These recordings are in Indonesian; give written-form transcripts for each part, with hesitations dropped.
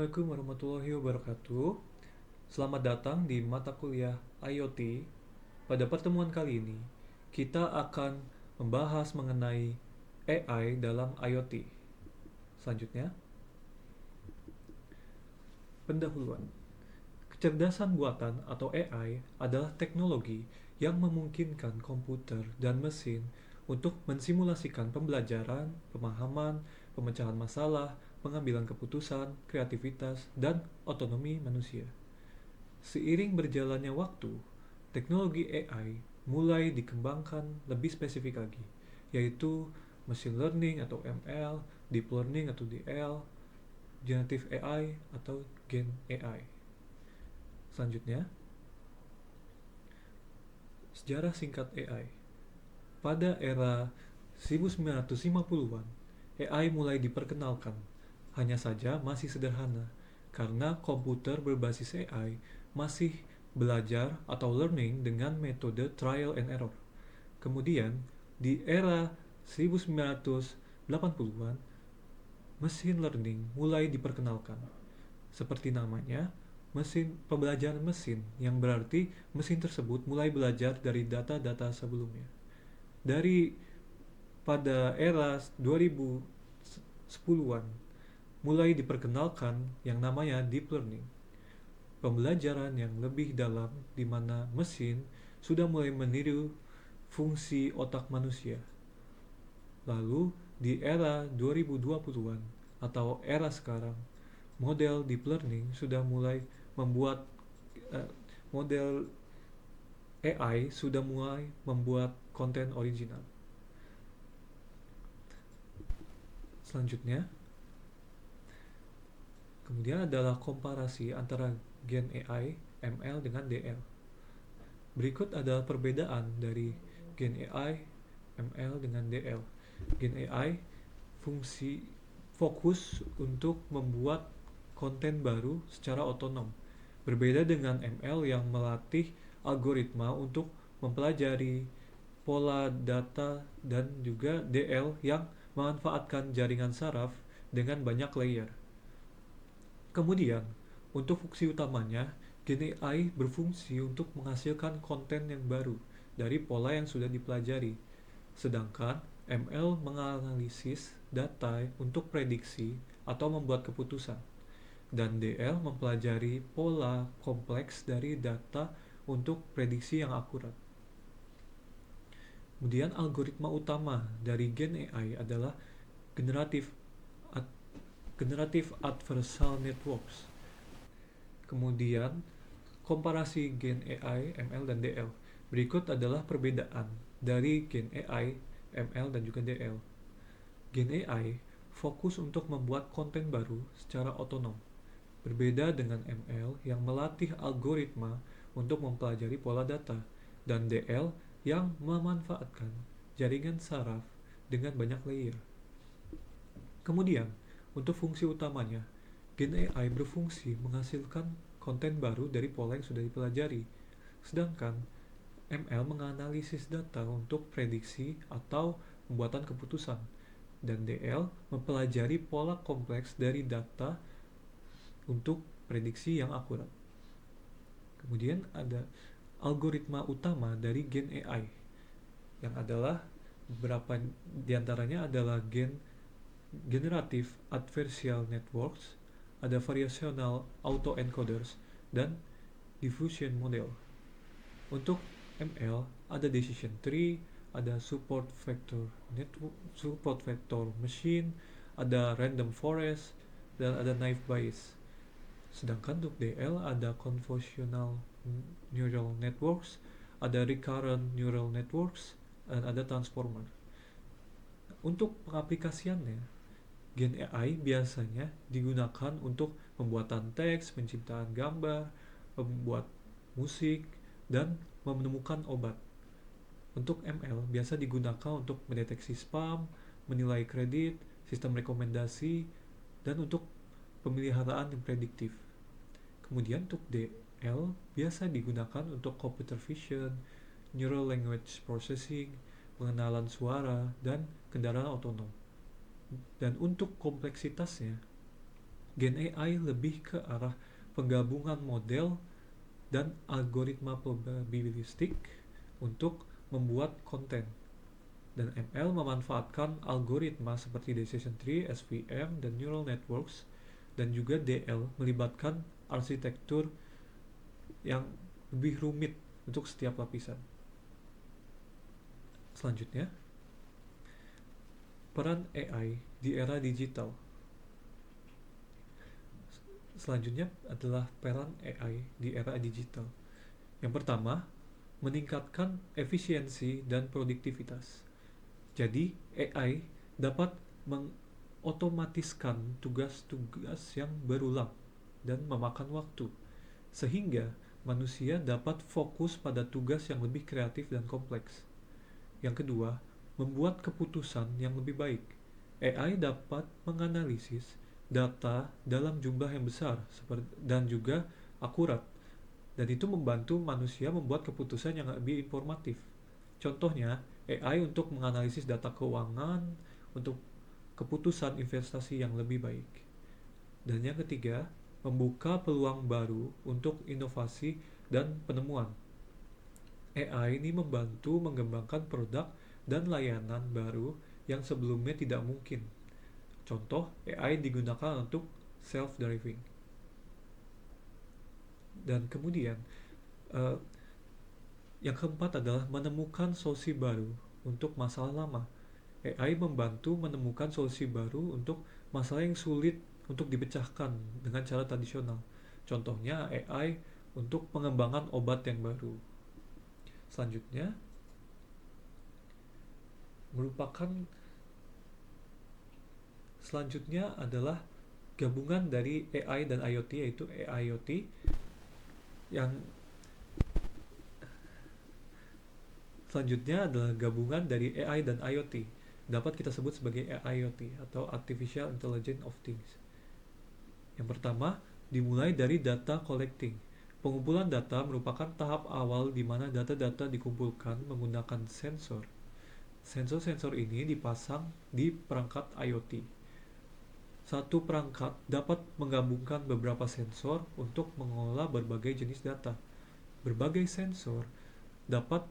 Assalamualaikum warahmatullahi wabarakatuh. Selamat datang di mata kuliah IoT. Pada pertemuan kali ini, kita akan membahas mengenai AI dalam IoT. Selanjutnya, pendahuluan. Kecerdasan buatan atau AI adalah teknologi yang memungkinkan komputer dan mesin untuk mensimulasikan pembelajaran, pemahaman, pemecahan masalah, pengambilan keputusan, kreativitas, dan otonomi manusia. Seiring berjalannya waktu, teknologi AI mulai dikembangkan lebih spesifik lagi, yaitu machine learning atau ML, deep learning atau DL, generative AI atau Gen AI. Selanjutnya, sejarah singkat AI. Pada era 1950-an, AI mulai diperkenalkan. Hanya saja masih sederhana, karena komputer berbasis AI masih belajar atau learning dengan metode trial and error. Kemudian, di era 1980-an, machine learning mulai diperkenalkan. Seperti namanya, mesin pembelajaran mesin, yang berarti mesin tersebut mulai belajar dari data-data sebelumnya. Dari pada era 2010-an mulai diperkenalkan yang namanya deep learning, pembelajaran yang lebih dalam di mana mesin sudah mulai meniru fungsi otak manusia. Lalu di era 2020-an atau era sekarang, model deep learning sudah mulai membuat uh, model AI sudah mulai membuat konten original. Selanjutnya, kemudian adalah komparasi antara Gen AI, ML dengan DL. Berikut adalah perbedaan dari Gen AI, ML dengan DL. Gen AI fungsi fokus untuk membuat konten baru secara otonom. Berbeda dengan ML yang melatih algoritma untuk mempelajari pola data, dan juga DL yang memanfaatkan jaringan saraf dengan banyak layer. Kemudian, untuk fungsi utamanya, Gen AI berfungsi untuk menghasilkan konten yang baru dari pola yang sudah dipelajari, sedangkan ML menganalisis data untuk prediksi atau membuat keputusan, dan DL mempelajari pola kompleks dari data untuk prediksi yang akurat. Kemudian algoritma utama dari Gen AI adalah generative generative adversarial networks. Kemudian komparasi Gen AI, ML dan DL. Berikut adalah perbedaan dari Gen AI, ML dan juga DL. Gen AI fokus untuk membuat konten baru secara otonom. Berbeda dengan ML yang melatih algoritma untuk mempelajari pola data, dan DL yang memanfaatkan jaringan saraf dengan banyak layer. Kemudian, untuk fungsi utamanya, Gen AI berfungsi menghasilkan konten baru dari pola yang sudah dipelajari, sedangkan ML menganalisis data untuk prediksi atau pembuatan keputusan, dan DL mempelajari pola kompleks dari data untuk prediksi yang akurat. Kemudian ada algoritma utama dari Gen AI, yang adalah beberapa diantaranya adalah Generative Adversarial Networks, ada Variational Autoencoders, dan Diffusion Model. Untuk ML ada Decision Tree, ada Support Vector Machine, ada Random Forest, dan ada Naive Bayes. Sedangkan untuk DL ada Convolutional Neural Networks, ada Recurrent Neural Networks, dan ada Transformer. Untuk pengaplikasiannya, Gen AI biasanya digunakan untuk pembuatan teks, penciptaan gambar, membuat musik, dan menemukan obat. Untuk ML biasa digunakan untuk mendeteksi spam, menilai kredit, sistem rekomendasi, dan untuk pemeliharaan yang prediktif. Kemudian untuk DL biasa digunakan untuk computer vision, neural language processing, pengenalan suara, dan kendaraan otonom. Dan untuk kompleksitasnya, Gen AI lebih ke arah penggabungan model dan algoritma probabilistik untuk membuat konten. Dan ML memanfaatkan algoritma seperti decision tree, SVM, dan neural networks, dan juga DL melibatkan arsitektur yang lebih rumit untuk setiap lapisan. Selanjutnya, peran AI di era digital. Selanjutnya adalah peran AI di era digital. Yang pertama, meningkatkan efisiensi dan produktivitas. Jadi, AI dapat mengotomatiskan tugas-tugas yang berulang dan memakan waktu, sehingga manusia dapat fokus pada tugas yang lebih kreatif dan kompleks. Yang kedua, membuat keputusan yang lebih baik. AI dapat menganalisis data dalam jumlah yang besar dan juga akurat, dan itu membantu manusia membuat keputusan yang lebih informatif. Contohnya, AI untuk menganalisis data keuangan untuk keputusan investasi yang lebih baik. Dan yang ketiga, membuka peluang baru untuk inovasi dan penemuan. AI ini membantu mengembangkan produk dan layanan baru yang sebelumnya tidak mungkin. Contoh, AI digunakan untuk self-driving. Dan kemudian, uh, yang keempat adalah menemukan solusi baru untuk masalah lama. AI membantu menemukan solusi baru untuk masalah yang sulit untuk dipecahkan dengan cara tradisional. Contohnya AI untuk pengembangan obat yang baru. Selanjutnya, merupakan selanjutnya adalah gabungan dari AI dan IoT, yaitu AIoT, yang selanjutnya adalah gabungan dari AI dan IoT. Dapat kita sebut sebagai AIoT atau Artificial Intelligence of Things. Yang pertama, dimulai dari data collecting. Pengumpulan data merupakan tahap awal di mana data-data dikumpulkan menggunakan sensor. Sensor-sensor ini dipasang di perangkat IoT. Satu perangkat dapat menggabungkan beberapa sensor untuk mengolah berbagai jenis data. Berbagai sensor dapat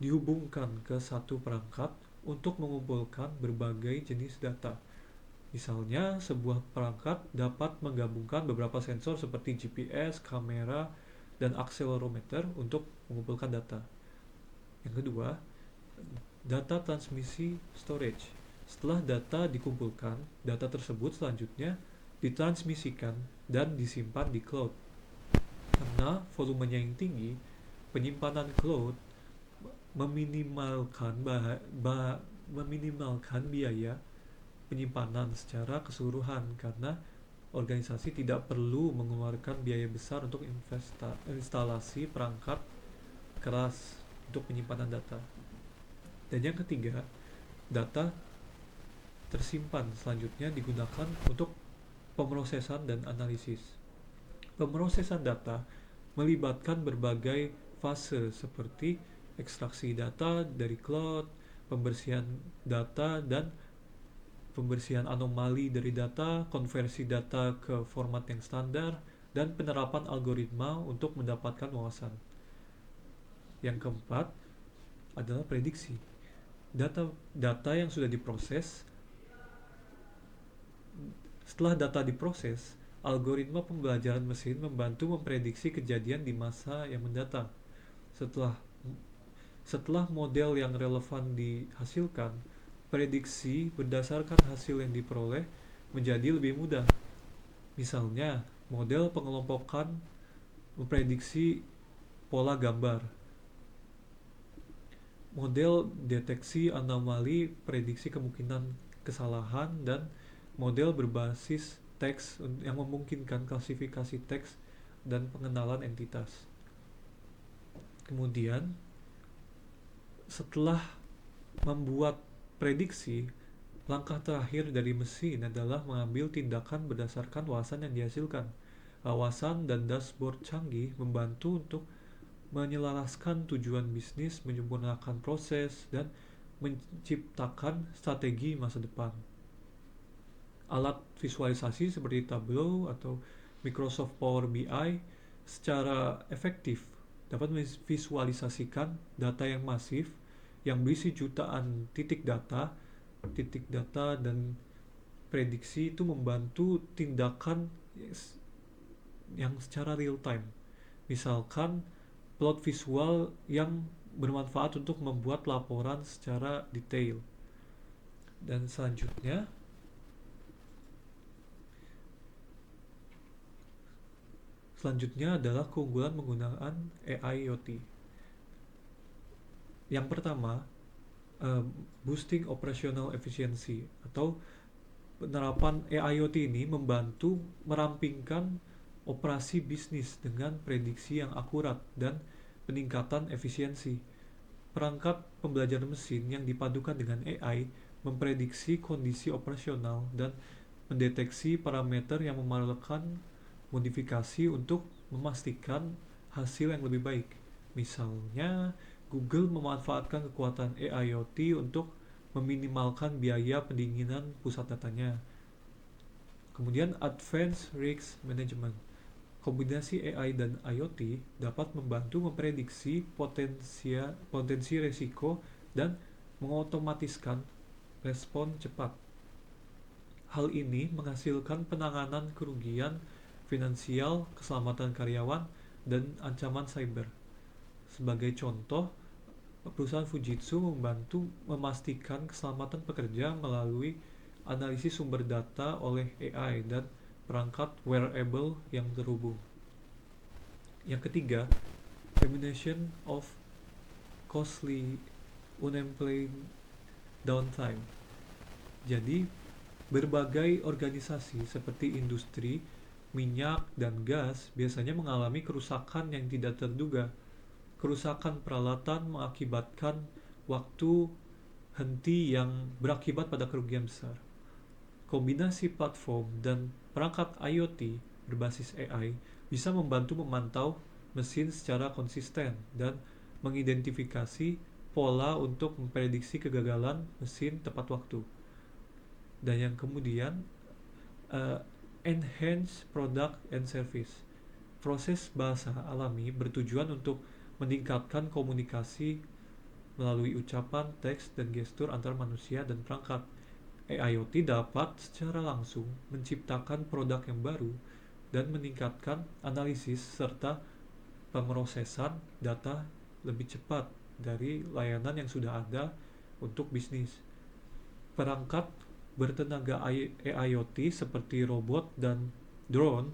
dihubungkan ke satu perangkat untuk mengumpulkan berbagai jenis data. Misalnya, sebuah perangkat dapat menggabungkan beberapa sensor seperti GPS, kamera, dan akselerometer untuk mengumpulkan data. Yang kedua, data transmisi storage. Setelah data dikumpulkan, data tersebut selanjutnya ditransmisikan dan disimpan di cloud. Karena volumenya yang tinggi, penyimpanan cloud meminimalkan biaya penyimpanan secara keseluruhan, karena organisasi tidak perlu mengeluarkan biaya besar untuk instalasi perangkat keras untuk penyimpanan data. Dan yang ketiga, data tersimpan selanjutnya digunakan untuk pemrosesan dan analisis. Pemrosesan data melibatkan berbagai fase seperti ekstraksi data dari cloud, pembersihan data dan pembersihan anomali dari data, konversi data ke format yang standar, dan penerapan algoritma untuk mendapatkan wawasan. Yang keempat adalah prediksi. Data yang sudah diproses. Setelah data diproses, algoritma pembelajaran mesin membantu memprediksi kejadian di masa yang mendatang. Setelah model yang relevan dihasilkan, prediksi berdasarkan hasil yang diperoleh menjadi lebih mudah. Misalnya, model pengelompokan memprediksi pola gambar. Model deteksi anomali prediksi kemungkinan kesalahan, dan model berbasis teks yang memungkinkan klasifikasi teks dan pengenalan entitas. Kemudian, setelah membuat prediksi, langkah terakhir dari mesin adalah mengambil tindakan berdasarkan wawasan yang dihasilkan. Wawasan dan dashboard canggih membantu untuk menyelaraskan tujuan bisnis, menyempurnakan proses, dan menciptakan strategi masa depan. alat visualisasi seperti Tableau atau Microsoft Power BI secara efektif dapat memvisualisasikan data yang masif yang berisi jutaan titik data dan prediksi itu membantu tindakan yang secara real time. Misalkan plot visual yang bermanfaat untuk membuat laporan secara detail. Dan selanjutnya adalah keunggulan menggunakan AIoT. Yang pertama, boosting operational efficiency atau penerapan AIoT ini membantu merampingkan operasi bisnis dengan prediksi yang akurat dan peningkatan efisiensi. Perangkat pembelajaran mesin yang dipadukan dengan AI memprediksi kondisi operasional dan mendeteksi parameter yang memerlukan modifikasi untuk memastikan hasil yang lebih baik. Misalnya, Google memanfaatkan kekuatan AIoT untuk meminimalkan biaya pendinginan pusat datanya. Kemudian Advanced Risk Management. Kombinasi AI dan IoT dapat membantu memprediksi potensi risiko dan mengotomatiskan respon cepat. Hal ini menghasilkan penanganan kerugian finansial, keselamatan karyawan, dan ancaman cyber. Sebagai contoh, perusahaan Fujitsu membantu memastikan keselamatan pekerja melalui analisis sumber data oleh AI dan perangkat wearable yang terhubung. Yang ketiga, elimination of costly unemployed downtime. Jadi, berbagai organisasi seperti industri minyak dan gas biasanya mengalami kerusakan yang tidak terduga. Kerusakan peralatan mengakibatkan waktu henti yang berakibat pada kerugian besar. Kombinasi platform dan perangkat IoT berbasis AI bisa membantu memantau mesin secara konsisten dan mengidentifikasi pola untuk memprediksi kegagalan mesin tepat waktu. Dan yang kemudian, enhance product and service. Proses bahasa alami bertujuan untuk meningkatkan komunikasi melalui ucapan, teks, dan gestur antar manusia dan perangkat. AIoT dapat secara langsung menciptakan produk yang baru dan meningkatkan analisis serta pemrosesan data lebih cepat dari layanan yang sudah ada untuk bisnis. Perangkat bertenaga AIoT seperti robot dan drone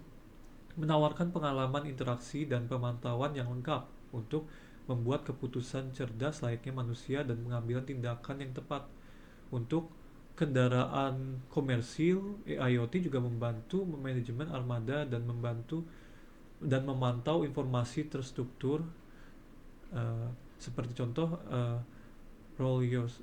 menawarkan pengalaman interaksi dan pemantauan yang lengkap untuk membuat keputusan cerdas layaknya manusia dan mengambil tindakan yang tepat. Untuk kendaraan komersil, AIoT juga membantu manajemen armada dan memantau informasi terstruktur, seperti contoh Rolls-Royce.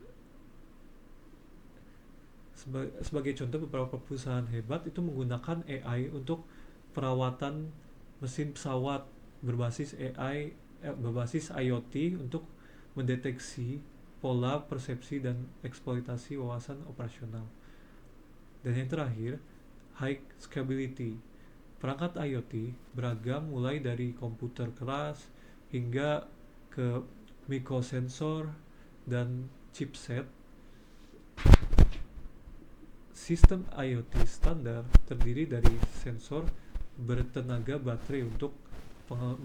Sebagai contoh, beberapa perusahaan hebat itu menggunakan AI untuk perawatan mesin pesawat berbasis IoT untuk mendeteksi pola persepsi dan eksploitasi wawasan operasional. Dan yang terakhir, high scalability. Perangkat IoT beragam mulai dari komputer keras hingga ke mikrosensor dan chipset. Sistem IoT standar terdiri dari sensor bertenaga baterai untuk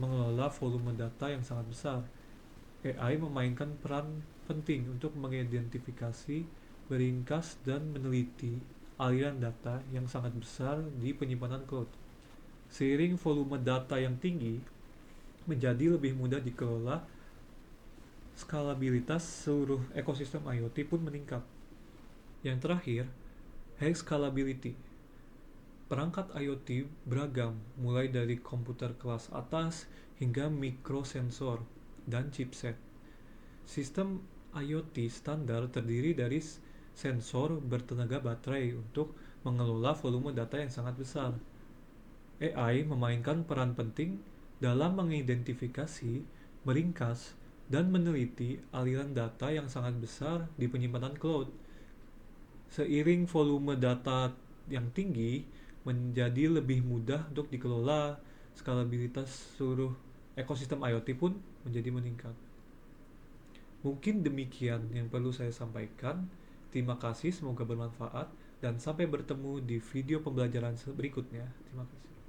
mengelola volume data yang sangat besar. AI memainkan peran penting untuk mengidentifikasi, meringkas, dan meneliti aliran data yang sangat besar di penyimpanan cloud. Seiring volume data yang tinggi menjadi lebih mudah dikelola, skalabilitas seluruh ekosistem IoT pun meningkat. Yang terakhir, high scalability. Perangkat IoT beragam, mulai dari komputer kelas atas hingga mikrosensor dan chipset. Sistem IoT standar terdiri dari sensor bertenaga baterai untuk mengelola volume data yang sangat besar. AI memainkan peran penting dalam mengidentifikasi, meringkas, dan meneliti aliran data yang sangat besar di penyimpanan cloud. Seiring volume data yang tinggi menjadi lebih mudah untuk dikelola, skalabilitas seluruh ekosistem IoT pun menjadi meningkat. Mungkin demikian yang perlu saya sampaikan. Terima kasih, semoga bermanfaat, dan sampai bertemu di video pembelajaran berikutnya. Terima kasih.